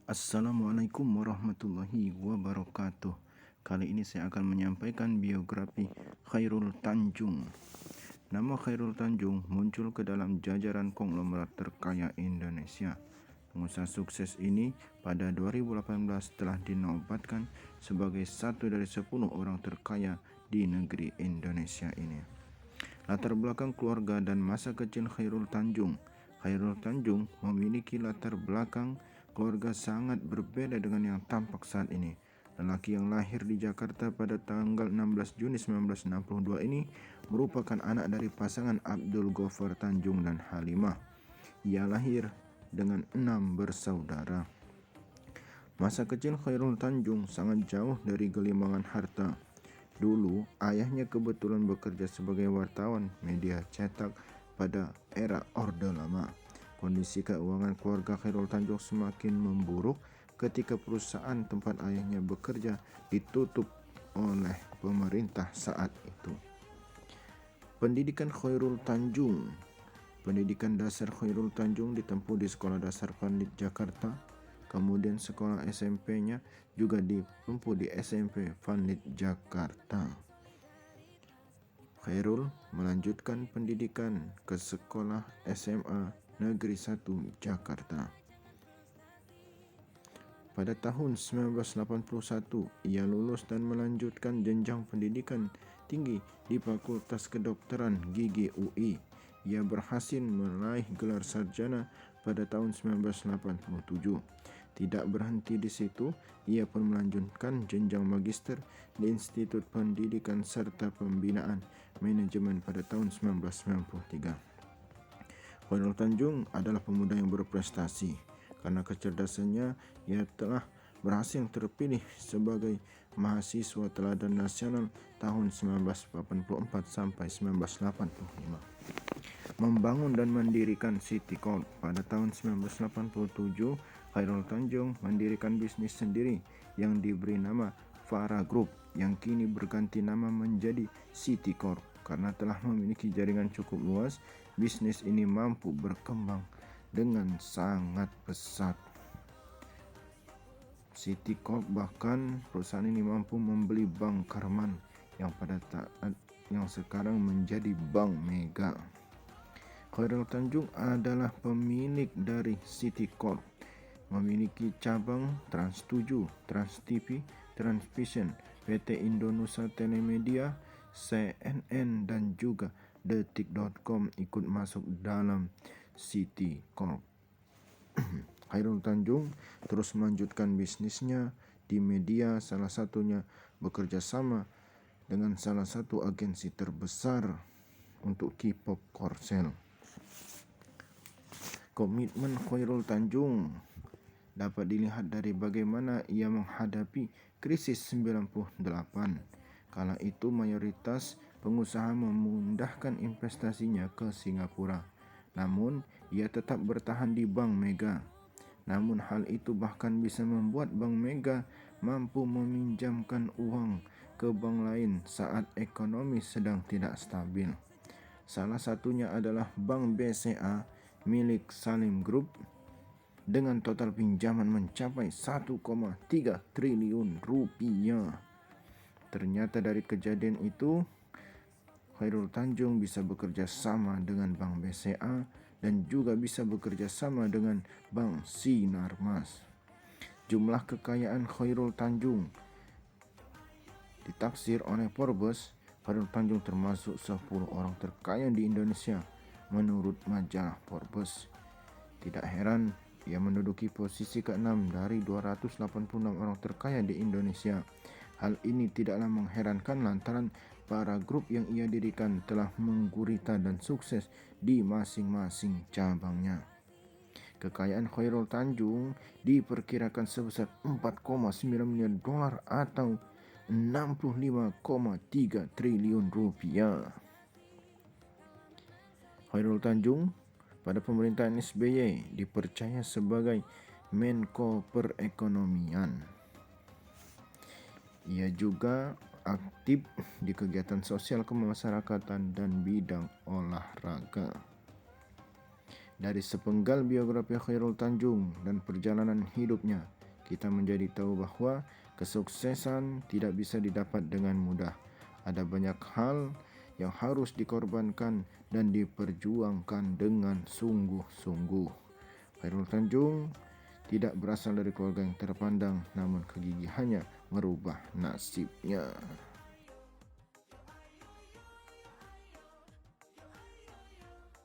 Assalamualaikum warahmatullahi wabarakatuh. Kali ini saya akan menyampaikan biografi Khairul Tanjung. Nama Khairul Tanjung muncul ke dalam jajaran konglomerat terkaya Indonesia. Pengusaha sukses ini pada 2018 telah dinobatkan sebagai satu dari 10 orang terkaya di negeri Indonesia ini. Latar belakang keluarga dan masa kecil Khairul Tanjung. Khairul Tanjung memiliki latar belakang keluarga sangat berbeda dengan yang tampak saat ini. Lelaki yang lahir di Jakarta pada tanggal 16 Juni 1962 ini merupakan anak dari pasangan Abdul Ghaffar Tanjung dan Halimah. Ia lahir dengan 6 bersaudara. Masa kecil Khairul Tanjung sangat jauh dari gelimangan harta. Dulu, ayahnya kebetulan bekerja sebagai wartawan media cetak pada era Orde Lama. Kondisi keuangan keluarga Khairul Tanjung semakin memburuk ketika perusahaan tempat ayahnya bekerja ditutup oleh pemerintah saat itu. Pendidikan Khairul Tanjung. Pendidikan dasar Khairul Tanjung ditempuh di Sekolah Dasar Vanlit Jakarta. Kemudian sekolah SMP-nya juga ditempuh di SMP Vanlit Jakarta. Khairul melanjutkan pendidikan ke sekolah SMA Negeri 1 Jakarta. Pada tahun 1981, ia lulus dan melanjutkan jenjang pendidikan tinggi di Fakultas Kedokteran Gigi UI. Ia berhasil meraih gelar sarjana pada tahun 1987. Tidak berhenti di situ, ia pun melanjutkan jenjang magister di Institut Pendidikan serta Pembinaan Manajemen pada tahun 1993. Khairul Tanjung adalah pemuda yang berprestasi. Karena kecerdasannya, ia telah berhasil terpilih sebagai mahasiswa teladan nasional tahun 1984 sampai 1985. Membangun dan mendirikan City Corp. Pada tahun 1987, Khairul Tanjung mendirikan bisnis sendiri yang diberi nama Fara Group yang kini berganti nama menjadi City Corp. Karena telah memiliki jaringan cukup luas, bisnis ini mampu berkembang dengan sangat pesat. City Corp bahkan perusahaan ini mampu membeli Bank Karman yang sekarang menjadi Bank Mega. Khairul Tanjung adalah pemilik dari City Corp, memiliki cabang Trans 7, Trans TV, Transvision, PT Indonesia Telemedia, CNN dan juga Detik.com ikut masuk dalam City Corp. Khairul Tanjung terus melanjutkan bisnisnya di media, salah satunya bekerja sama dengan salah satu agensi terbesar untuk K-pop Korsel. Komitmen Khairul Tanjung dapat dilihat dari bagaimana ia menghadapi krisis 98. Kala itu mayoritas pengusaha memindahkan investasinya ke Singapura. Namun, ia tetap bertahan di Bank Mega. Namun hal itu bahkan bisa membuat Bank Mega mampu meminjamkan uang ke bank lain saat ekonomi sedang tidak stabil. Salah satunya adalah Bank BCA milik Salim Group dengan total pinjaman mencapai 1,3 triliun rupiah. Ternyata dari kejadian itu, Khairul Tanjung bisa bekerja sama dengan Bank BCA dan juga bisa bekerja sama dengan Bank Sinarmas. Jumlah kekayaan Khairul Tanjung ditaksir oleh Forbes, Khairul Tanjung termasuk 10 orang terkaya di Indonesia menurut majalah Forbes. Tidak heran ia menduduki posisi ke-6 dari 286 orang terkaya di Indonesia. Hal ini tidaklah mengherankan lantaran para grup yang ia dirikan telah menggurita dan sukses di masing-masing cabangnya. Kekayaan Khairul Tanjung diperkirakan sebesar 4,9 miliar dolar atau 65,3 triliun rupiah. Khairul Tanjung pada pemerintahan SBY dipercaya sebagai Menko Perekonomian. Ia juga aktif di kegiatan sosial kemasyarakatan dan bidang olahraga. Dari sepenggal biografi Khairul Tanjung dan perjalanan hidupnya, kita menjadi tahu bahwa kesuksesan tidak bisa didapat dengan mudah. Ada banyak hal yang harus dikorbankan dan diperjuangkan dengan sungguh-sungguh. Khairul Tanjung tidak berasal dari keluarga yang terpandang, namun kegigihannya merubah nasibnya.